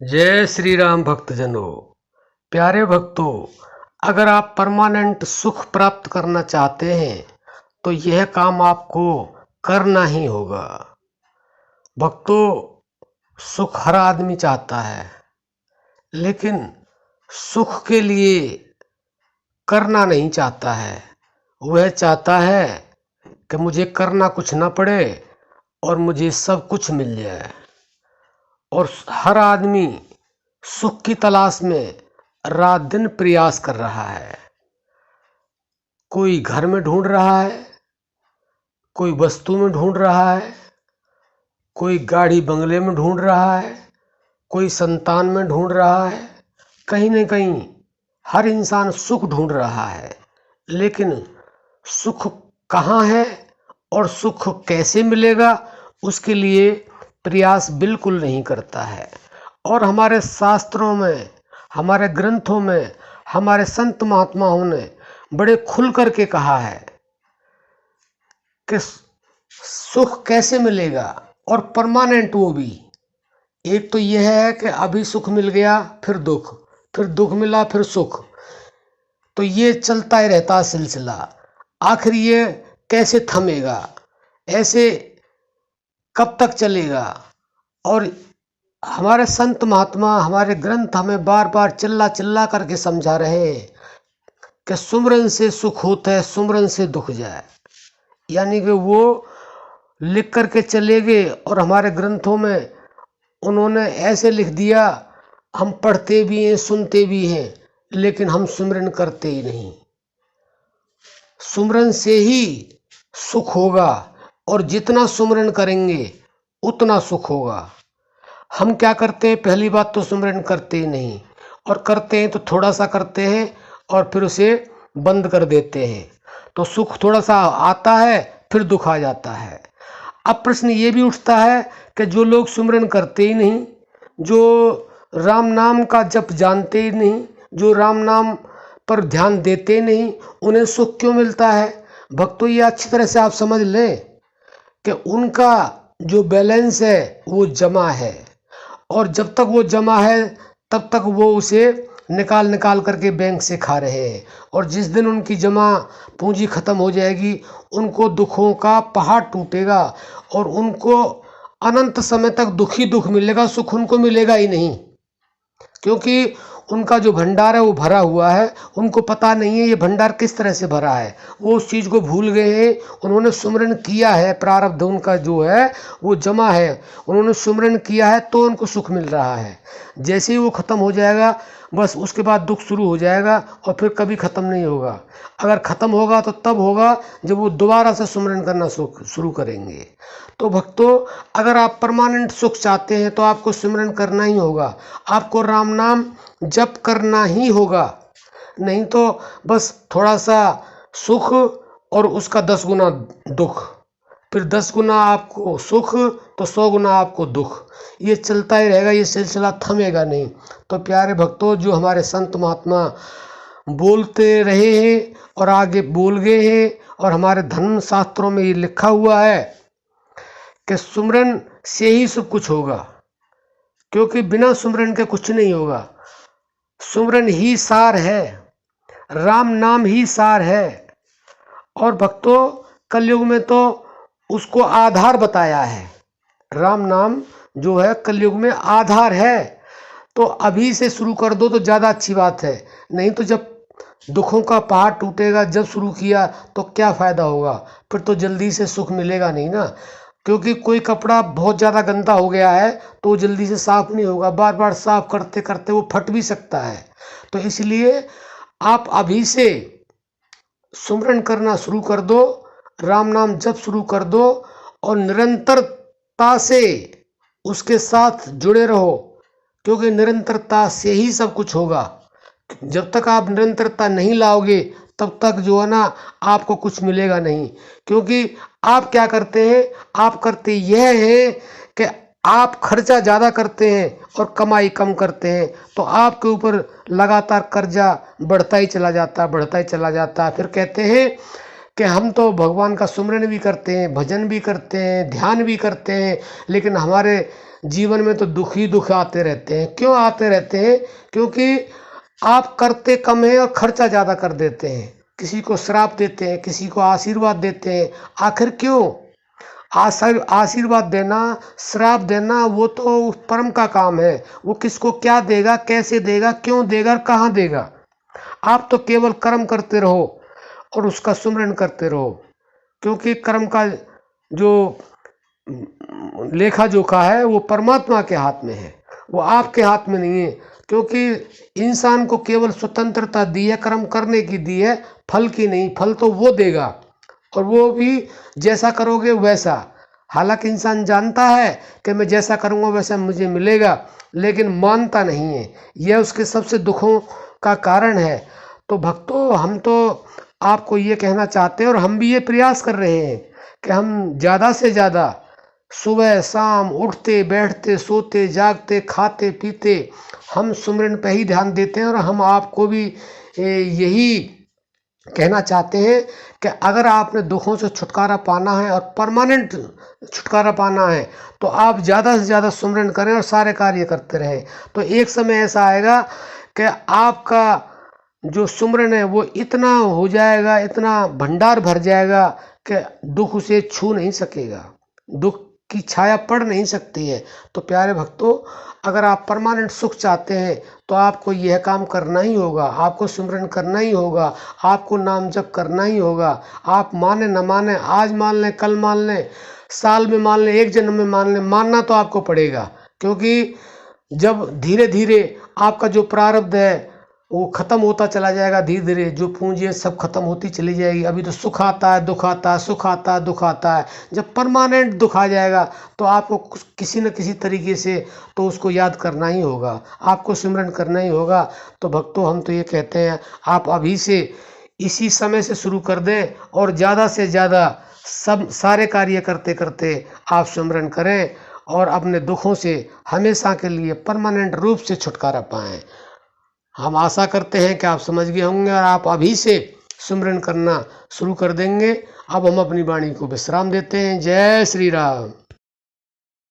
जय श्री राम भक्तजनों। प्यारे भक्तों, अगर आप परमानेंट सुख प्राप्त करना चाहते हैं तो यह काम आपको करना ही होगा। भक्तों, सुख हर आदमी चाहता है, लेकिन सुख के लिए करना नहीं चाहता है। वह चाहता है कि मुझे करना कुछ ना पड़े और मुझे सब कुछ मिल जाए। और हर आदमी सुख की तलाश में रात दिन प्रयास कर रहा है। कोई घर में ढूंढ रहा है, कोई वस्तु में ढूंढ रहा है, कोई गाड़ी बंगले में ढूंढ रहा है, कोई संतान में ढूंढ रहा है। कहीं न कहीं हर इंसान सुख ढूंढ रहा है, लेकिन सुख कहाँ है और सुख कैसे मिलेगा, उसके लिए प्रयास बिल्कुल नहीं करता है। और हमारे शास्त्रों में, हमारे ग्रंथों में, हमारे संत महात्माओं ने बड़े खुल करके कहा है कि सुख कैसे मिलेगा, और परमानेंट वो भी। एक तो यह है कि अभी सुख मिल गया, फिर दुख मिला, फिर सुख, तो ये चलता ही रहता सिलसिला। आखिर ये कैसे थमेगा, ऐसे कब तक चलेगा। और हमारे संत महात्मा, हमारे ग्रंथ हमें बार बार चिल्ला चिल्ला करके समझा रहे हैं कि सुमरन से सुख होता है, सुमरन से दुख जाए। यानी कि वो लिख करके चले गए और हमारे ग्रंथों में उन्होंने ऐसे लिख दिया, हम पढ़ते भी हैं, सुनते भी हैं, लेकिन हम सुमरन करते ही नहीं। सुमरन से ही सुख होगा, और जितना सुमरन करेंगे उतना सुख होगा। हम क्या करते हैं, पहली बात तो सुमरन करते ही नहीं, और करते हैं तो थोड़ा सा करते हैं और फिर उसे बंद कर देते हैं। तो सुख थोड़ा सा आता है, फिर दुख आ जाता है। अब प्रश्न ये भी उठता है कि जो लोग सुमरन करते ही नहीं, जो राम नाम का जप जानते ही नहीं, जो राम नाम पर ध्यान देते नहीं, उन्हें सुख क्यों मिलता है? भक्तों, ये अच्छी तरह से आप समझ लें कि उनका जो बैलेंस है वो जमा है, और जब तक वो जमा है तब तक वो उसे निकाल निकाल करके बैंक से खा रहे हैं। और जिस दिन उनकी जमा पूंजी खत्म हो जाएगी, उनको दुखों का पहाड़ टूटेगा और उनको अनंत समय तक दुख ही दुख मिलेगा, सुख उनको मिलेगा ही नहीं। क्योंकि उनका जो भंडार है वो भरा हुआ है, उनको पता नहीं है ये भंडार किस तरह से भरा है। वो उस चीज़ को भूल गए हैं। उन्होंने सुमरन किया है, प्रारब्ध उनका जो है वो जमा है, उन्होंने सुमरन किया है तो उनको सुख मिल रहा है। जैसे ही वो ख़त्म हो जाएगा, बस उसके बाद दुख शुरू हो जाएगा और फिर कभी ख़त्म नहीं होगा। अगर ख़त्म होगा तो तब होगा जब वो दोबारा से सुमरन करना शुरू करेंगे। तो भक्तों, अगर आप परमानेंट सुख चाहते हैं तो आपको सिमरन करना ही होगा, आपको राम नाम जप करना ही होगा। नहीं तो बस थोड़ा सा सुख और उसका 10 गुना दुख, फिर 10 गुना आपको सुख तो 100 गुना आपको दुख। ये चलता ही रहेगा, ये सिलसिला थमेगा नहीं। तो प्यारे भक्तों, जो हमारे संत महात्मा बोलते रहे हैं और आगे बोल गए हैं, और हमारे धर्म शास्त्रों में ये लिखा हुआ है कि सुमरन से ही सब कुछ होगा, क्योंकि बिना सुमरन के कुछ नहीं होगा। सुमरन ही सार है, राम नाम ही सार है। और भक्तों, कलयुग में तो उसको आधार बताया है। राम नाम जो है कलयुग में आधार है। तो अभी से शुरू कर दो तो ज़्यादा अच्छी बात है। नहीं तो जब दुखों का पहाड़ टूटेगा, जब शुरू किया तो क्या फ़ायदा होगा, फिर तो जल्दी से सुख मिलेगा नहीं ना। क्योंकि कोई कपड़ा बहुत ज़्यादा गंदा हो गया है तो जल्दी से साफ़ नहीं होगा, बार बार साफ़ करते करते वो फट भी सकता है। तो इसलिए आप अभी से सुमरन करना शुरू कर दो, राम नाम जप शुरू कर दो, और निरंतरता से उसके साथ जुड़े रहो, क्योंकि निरंतरता से ही सब कुछ होगा। जब तक आप निरंतरता नहीं लाओगे तब तक जो है ना आपको कुछ मिलेगा नहीं। क्योंकि आप क्या करते हैं, आप करते यह है कि आप खर्चा ज़्यादा करते हैं और कमाई कम करते हैं, तो आपके ऊपर लगातार कर्जा बढ़ता ही चला जाता है, बढ़ता ही चला जाता है। फिर कहते हैं कि हम तो भगवान का सुमरन भी करते हैं, भजन भी करते हैं, ध्यान भी करते हैं, लेकिन हमारे जीवन में तो दुख ही दुख आते रहते हैं। क्यों आते रहते हैं? क्योंकि आप करते कम है और खर्चा ज़्यादा कर देते हैं। किसी को श्राप देते हैं, किसी को आशीर्वाद देते हैं। आखिर क्यों? आशीर्वाद देना, श्राप देना, वो तो उस परम का काम है। वो किसको क्या देगा, कैसे देगा, क्यों देगा और कहाँ देगा। आप तो केवल कर्म करते रहो और उसका सुमिरन करते रहो, क्योंकि कर्म का जो लेखा जोखा है वो परमात्मा के हाथ में है, वो आपके हाथ में नहीं है। क्योंकि इंसान को केवल स्वतंत्रता दी है, कर्म करने की दी है, फल की नहीं। फल तो वो देगा और वो भी जैसा करोगे वैसा। हालांकि इंसान जानता है कि मैं जैसा करूँगा वैसा मुझे मिलेगा, लेकिन मानता नहीं है। यह उसके सबसे दुखों का कारण है। तो भक्तों, हम तो आपको ये कहना चाहते हैं और हम भी ये प्रयास कर रहे हैं कि हम ज़्यादा से ज़्यादा सुबह शाम उठते बैठते सोते जागते खाते पीते हम सुमिरन पे ही ध्यान देते हैं। और हम आपको भी यही कहना चाहते हैं कि अगर आपने दुखों से छुटकारा पाना है और परमानेंट छुटकारा पाना है तो आप ज़्यादा से ज़्यादा सुमिरन करें और सारे कार्य करते रहें। तो एक समय ऐसा आएगा कि आपका जो सुमिरन है वो इतना हो जाएगा, इतना भंडार भर जाएगा कि दुख उसे छू नहीं सकेगा, दुख की छाया पड़ नहीं सकती है। तो प्यारे भक्तों, अगर आप परमानेंट सुख चाहते हैं तो आपको यह काम करना ही होगा, आपको सुमिरन करना ही होगा, आपको नाम जप करना ही होगा। आप माने न माने, आज मान लें, कल मान लें, साल में मान लें, एक जन्म में मान लें, मानना तो आपको पड़ेगा। क्योंकि जब धीरे धीरे आपका जो प्रारब्ध है वो ख़त्म होता चला जाएगा, धीरे धीरे जो पूंजी है सब खत्म होती चली जाएगी। अभी तो सुख आता है, दुख आता है, सुख आता है, दुख आता है। जब परमानेंट दुख आ जाएगा तो आपको किसी न किसी तरीके से तो उसको याद करना ही होगा, आपको सिमरन करना ही होगा। तो भक्तों, हम तो ये कहते हैं आप अभी से इसी समय से शुरू कर दें और ज़्यादा से ज़्यादा सब सारे कार्य करते करते आप सिमरन करें और अपने दुखों से हमेशा के लिए परमानेंट रूप से छुटकारा पाएँ। हम आशा करते हैं कि आप समझ गए होंगे और आप अभी से सिमरन करना शुरू कर देंगे। अब हम अपनी वाणी को विश्राम देते हैं। जय श्री राम।